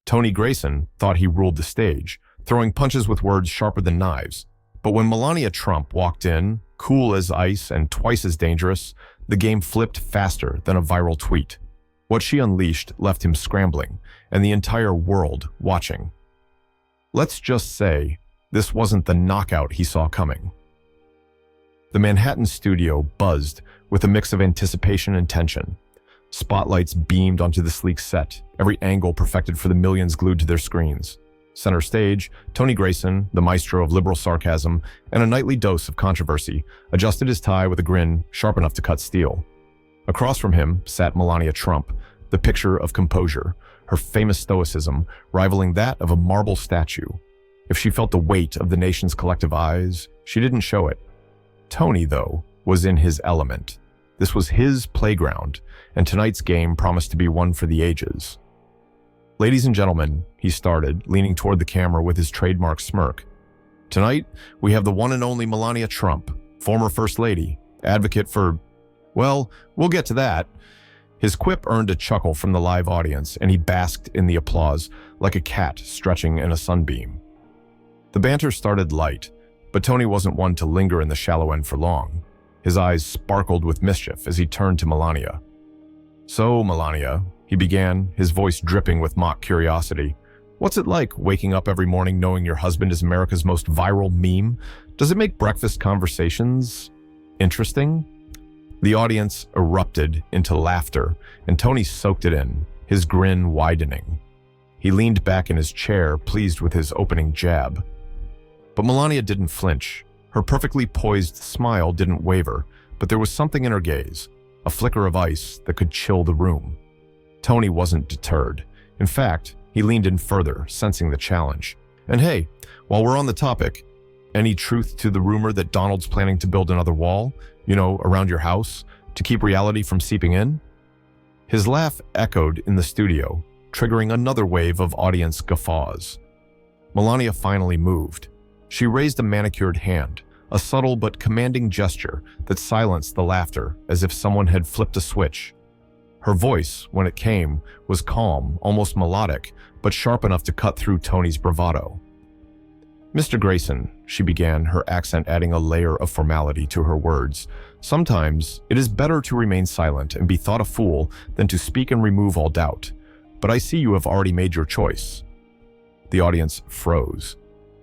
Tony Grayson thought he ruled the stage, throwing punches with words sharper than knives. But when Melania Trump walked in, cool as ice and twice as dangerous, the game flipped faster than a viral tweet. What she unleashed left him scrambling, and the entire world watching. Let's just say, this wasn't the knockout he saw coming. The Manhattan studio buzzed with a mix of anticipation and tension. Spotlights beamed onto the sleek set, every angle perfected for the millions glued to their screens. Center stage, Tony Grayson, the maestro of liberal sarcasm and a nightly dose of controversy, adjusted his tie with a grin sharp enough to cut steel. Across from him sat Melania Trump, the picture of composure, her famous stoicism rivaling that of a marble statue. If she felt the weight of the nation's collective eyes, she didn't show it. Tony, though, was in his element. This was his playground, and tonight's game promised to be one for the ages. Ladies and gentlemen, he started, leaning toward the camera with his trademark smirk. Tonight, we have the one and only Melania Trump, former First Lady, advocate for, well, we'll get to that. His quip earned a chuckle from the live audience, and he basked in the applause like a cat stretching in a sunbeam. The banter started light, but Tony wasn't one to linger in the shallow end for long. His eyes sparkled with mischief as he turned to Melania. So, Melania, he began, his voice dripping with mock curiosity. What's it like waking up every morning knowing your husband is America's most viral meme? Does it make breakfast conversations interesting? The audience erupted into laughter, and Tony soaked it in, his grin widening. He leaned back in his chair, pleased with his opening jab. But Melania didn't flinch. Her perfectly poised smile didn't waver, but there was something in her gaze, a flicker of ice that could chill the room. Tony wasn't deterred. In fact, he leaned in further, sensing the challenge. And hey, while we're on the topic, any truth to the rumor that Donald's planning to build another wall, around your house, to keep reality from seeping in? His laugh echoed in the studio, triggering another wave of audience guffaws. Melania finally moved. She raised a manicured hand, a subtle but commanding gesture that silenced the laughter as if someone had flipped a switch. Her voice, when it came, was calm, almost melodic, but sharp enough to cut through Tony's bravado. Mr. Grayson, she began, her accent adding a layer of formality to her words. Sometimes it is better to remain silent and be thought a fool than to speak and remove all doubt. But I see you have already made your choice. The audience froze.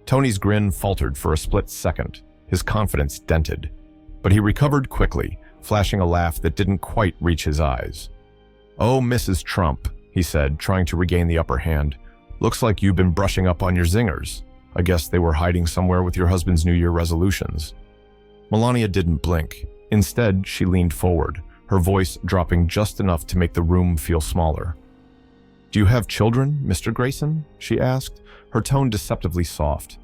Tony's grin faltered for a split second, his confidence dented. But he recovered quickly, flashing a laugh that didn't quite reach his eyes. "Oh, Mrs. Trump," he said, trying to regain the upper hand. "Looks like you've been brushing up on your zingers. I guess they were hiding somewhere with your husband's New Year resolutions." Melania didn't blink. Instead, she leaned forward, her voice dropping just enough to make the room feel smaller. "Do you have children, Mr. Grayson?" she asked, her tone deceptively soft.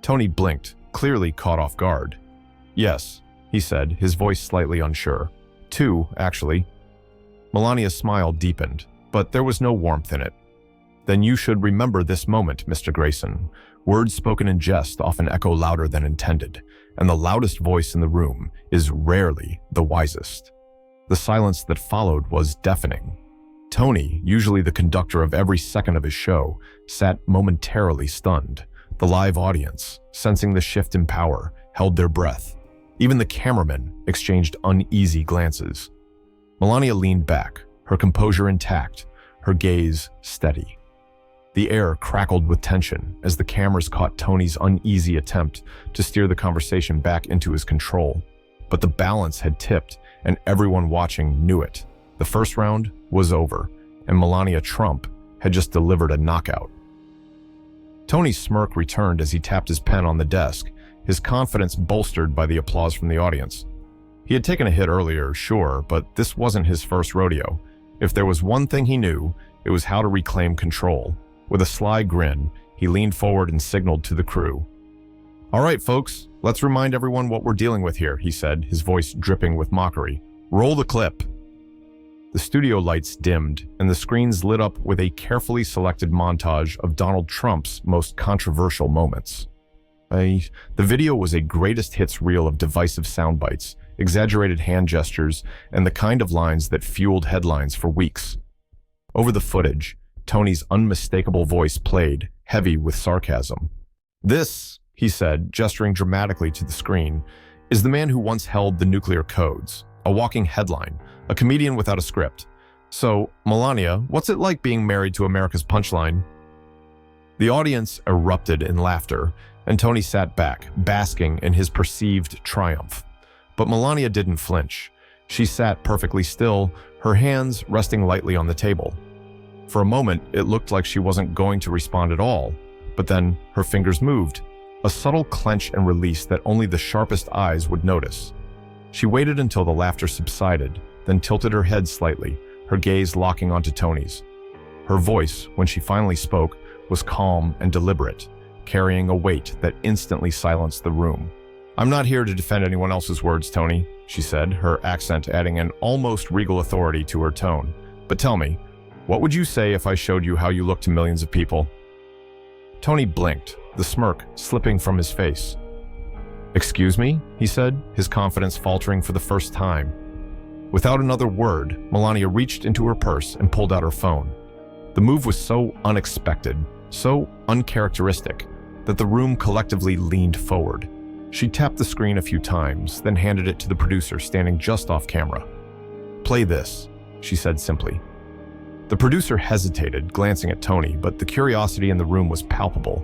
Tony blinked, clearly caught off guard. "Yes," he said, his voice slightly unsure. "Two, actually." Melania's smile deepened, but there was no warmth in it. "Then you should remember this moment, Mr. Grayson. Words spoken in jest often echo louder than intended, and the loudest voice in the room is rarely the wisest." The silence that followed was deafening. Tony, usually the conductor of every second of his show, sat momentarily stunned. The live audience, sensing the shift in power, held their breath. Even the cameramen exchanged uneasy glances. Melania leaned back, her composure intact, her gaze steady. The air crackled with tension as the cameras caught Tony's uneasy attempt to steer the conversation back into his control. But the balance had tipped, and everyone watching knew it. The first round was over, and Melania Trump had just delivered a knockout. Tony's smirk returned as he tapped his pen on the desk, his confidence bolstered by the applause from the audience. He had taken a hit earlier, sure, but this wasn't his first rodeo. If there was one thing he knew, it was how to reclaim control. With a sly grin, he leaned forward and signaled to the crew. "All right, folks, let's remind everyone what we're dealing with here," he said, his voice dripping with mockery. "Roll the clip." The studio lights dimmed, and the screens lit up with a carefully selected montage of Donald Trump's most controversial moments. The video was a greatest hits reel of divisive sound bites, exaggerated hand gestures, and the kind of lines that fueled headlines for weeks. Over the footage, Tony's unmistakable voice played, heavy with sarcasm. "This," he said, gesturing dramatically to the screen, "is the man who once held the nuclear codes, a walking headline, a comedian without a script. So, Melania, what's it like being married to America's punchline?" The audience erupted in laughter, and Tony sat back, basking in his perceived triumph. But Melania didn't flinch. She sat perfectly still, her hands resting lightly on the table. For a moment, it looked like she wasn't going to respond at all, but then her fingers moved, a subtle clench and release that only the sharpest eyes would notice. She waited until the laughter subsided, then tilted her head slightly, her gaze locking onto Tony's. Her voice, when she finally spoke, was calm and deliberate, carrying a weight that instantly silenced the room. "I'm not here to defend anyone else's words, Tony," she said, her accent adding an almost regal authority to her tone. "But tell me, what would you say if I showed you how you look to millions of people?" Tony blinked, the smirk slipping from his face. "Excuse me?" he said, his confidence faltering for the first time. Without another word, Melania reached into her purse and pulled out her phone. The move was so unexpected, so uncharacteristic, that the room collectively leaned forward. She tapped the screen a few times, then handed it to the producer standing just off camera. "Play this," she said simply. The producer hesitated, glancing at Tony, but the curiosity in the room was palpable.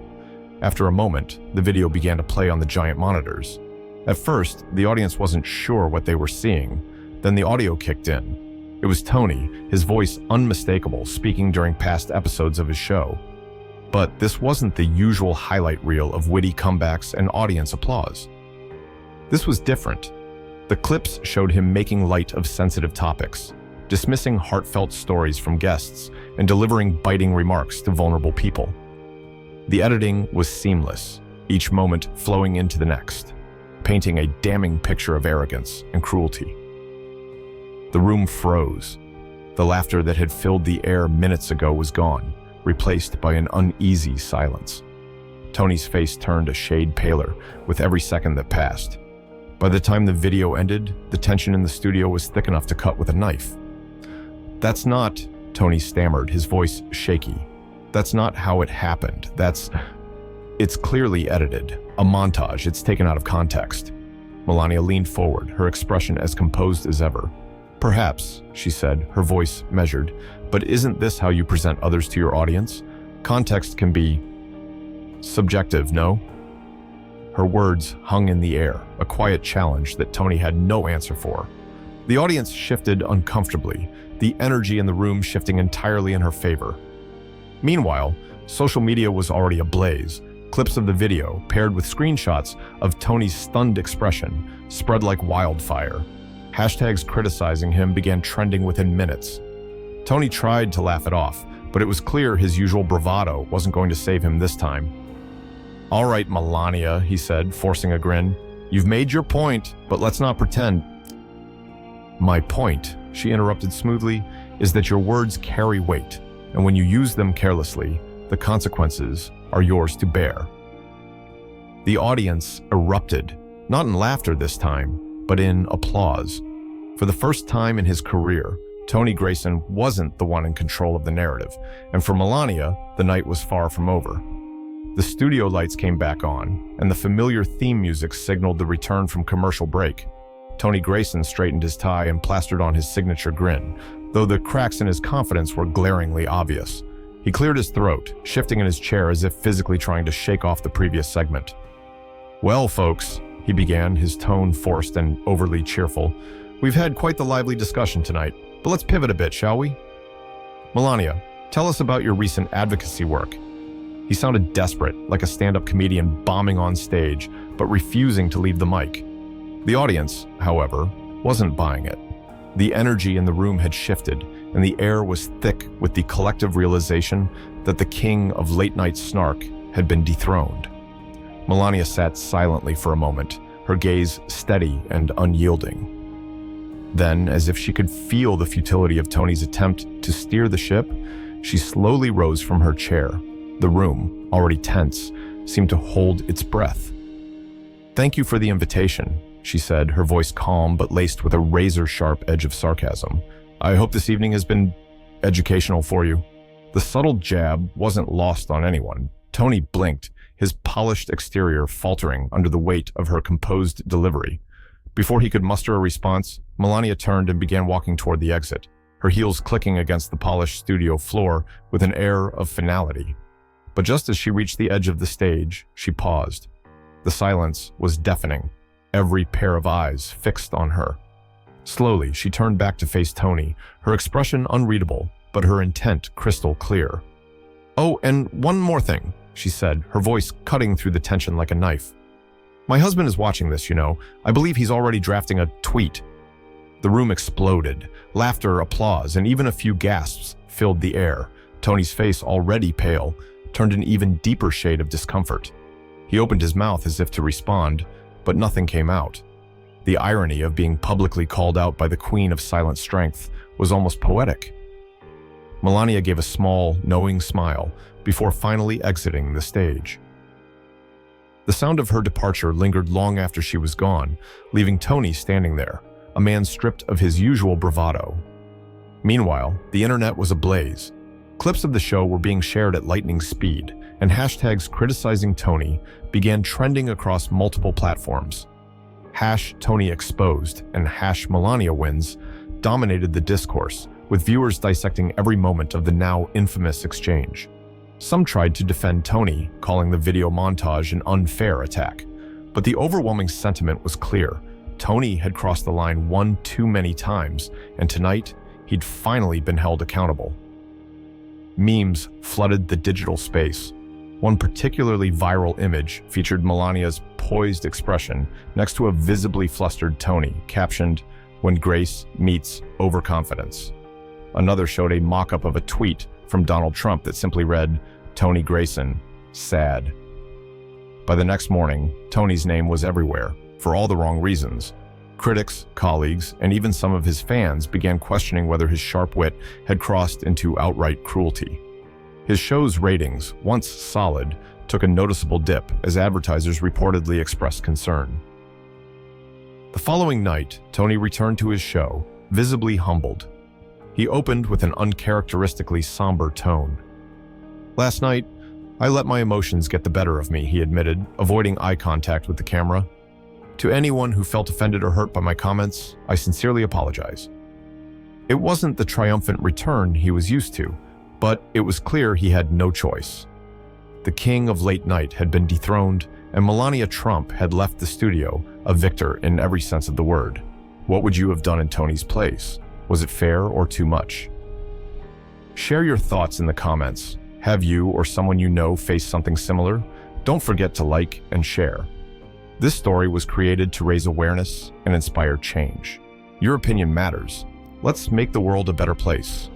After a moment, the video began to play on the giant monitors. At first, the audience wasn't sure what they were seeing. Then the audio kicked in. It was Tony, his voice unmistakable, speaking during past episodes of his show. But this wasn't the usual highlight reel of witty comebacks and audience applause. This was different. The clips showed him making light of sensitive topics, dismissing heartfelt stories from guests, and delivering biting remarks to vulnerable people. The editing was seamless, each moment flowing into the next, painting a damning picture of arrogance and cruelty. The room froze. The laughter that had filled the air minutes ago was gone, replaced by an uneasy silence. Tony's face turned a shade paler with every second that passed. By the time the video ended, the tension in the studio was thick enough to cut with a knife. "That's not," Tony stammered, his voice shaky. "That's not how it happened. It's clearly edited. A montage. It's taken out of context." Melania leaned forward, her expression as composed as ever. "Perhaps," she said, her voice measured, "but isn't this how you present others to your audience? Context can be subjective, no?" Her words hung in the air, a quiet challenge that Tony had no answer for. The audience shifted uncomfortably, the energy in the room shifting entirely in her favor. Meanwhile, social media was already ablaze. Clips of the video, paired with screenshots of Tony's stunned expression, spread like wildfire. Hashtags criticizing him began trending within minutes. Tony tried to laugh it off, but it was clear his usual bravado wasn't going to save him this time. "All right, Melania," he said, forcing a grin. "You've made your point, but let's not pretend." "My point," she interrupted smoothly, "is that your words carry weight, and when you use them carelessly, the consequences are yours to bear." The audience erupted, not in laughter this time, but in applause. For the first time in his career, Tony Grayson wasn't the one in control of the narrative, and for Melania, the night was far from over. The studio lights came back on, and the familiar theme music signaled the return from commercial break. Tony Grayson straightened his tie and plastered on his signature grin, though the cracks in his confidence were glaringly obvious. He cleared his throat, shifting in his chair as if physically trying to shake off the previous segment. "Well, folks," he began, his tone forced and overly cheerful, "we've had quite the lively discussion tonight, but let's pivot a bit, shall we? Melania, tell us about your recent advocacy work." He sounded desperate, like a stand-up comedian bombing on stage, but refusing to leave the mic. The audience, however, wasn't buying it. The energy in the room had shifted, and the air was thick with the collective realization that the king of late-night snark had been dethroned. Melania sat silently for a moment, her gaze steady and unyielding. Then, as if she could feel the futility of Tony's attempt to steer the ship, she slowly rose from her chair. The room, already tense, seemed to hold its breath. "Thank you for the invitation," she said, her voice calm but laced with a razor-sharp edge of sarcasm. "I hope this evening has been educational for you." The subtle jab wasn't lost on anyone. Tony blinked, his polished exterior faltering under the weight of her composed delivery. Before he could muster a response, Melania turned and began walking toward the exit, her heels clicking against the polished studio floor with an air of finality. But just as she reached the edge of the stage, she paused. The silence was deafening, every pair of eyes fixed on her. Slowly, she turned back to face Tony, her expression unreadable, but her intent crystal clear. "Oh, and one more thing," she said, her voice cutting through the tension like a knife. "My husband is watching this, you know. I believe he's already drafting a tweet." The room exploded. Laughter, applause, and even a few gasps filled the air. Tony's face, already pale, turned an even deeper shade of discomfort. He opened his mouth as if to respond, but nothing came out. The irony of being publicly called out by the queen of silent strength was almost poetic. Melania gave a small, knowing smile before finally exiting the stage. The sound of her departure lingered long after she was gone, leaving Tony standing there, a man stripped of his usual bravado. Meanwhile, the internet was ablaze. Clips of the show were being shared at lightning speed, and hashtags criticizing Tony began trending across multiple platforms. #TonyExposed and #MelaniaWins dominated the discourse, with viewers dissecting every moment of the now infamous exchange. Some tried to defend Tony, calling the video montage an unfair attack. But the overwhelming sentiment was clear. Tony had crossed the line one too many times, and tonight, he'd finally been held accountable. Memes flooded the digital space. One particularly viral image featured Melania's poised expression next to a visibly flustered Tony, captioned, "When grace meets overconfidence." Another showed a mock-up of a tweet from Donald Trump that simply read, "Tony Grayson, sad." By the next morning, Tony's name was everywhere, for all the wrong reasons. Critics, colleagues, and even some of his fans began questioning whether his sharp wit had crossed into outright cruelty. His show's ratings, once solid, took a noticeable dip as advertisers reportedly expressed concern. The following night, Tony returned to his show, visibly humbled. He opened with an uncharacteristically somber tone. "Last night, I let my emotions get the better of me," he admitted, avoiding eye contact with the camera. "To anyone who felt offended or hurt by my comments, I sincerely apologize." It wasn't the triumphant return he was used to, but it was clear he had no choice. The king of late night had been dethroned, and Melania Trump had left the studio, a victor in every sense of the word. What would you have done in Tony's place? Was it fair or too much? Share your thoughts in the comments. Have you or someone you know faced something similar? Don't forget to like and share. This story was created to raise awareness and inspire change. Your opinion matters. Let's make the world a better place.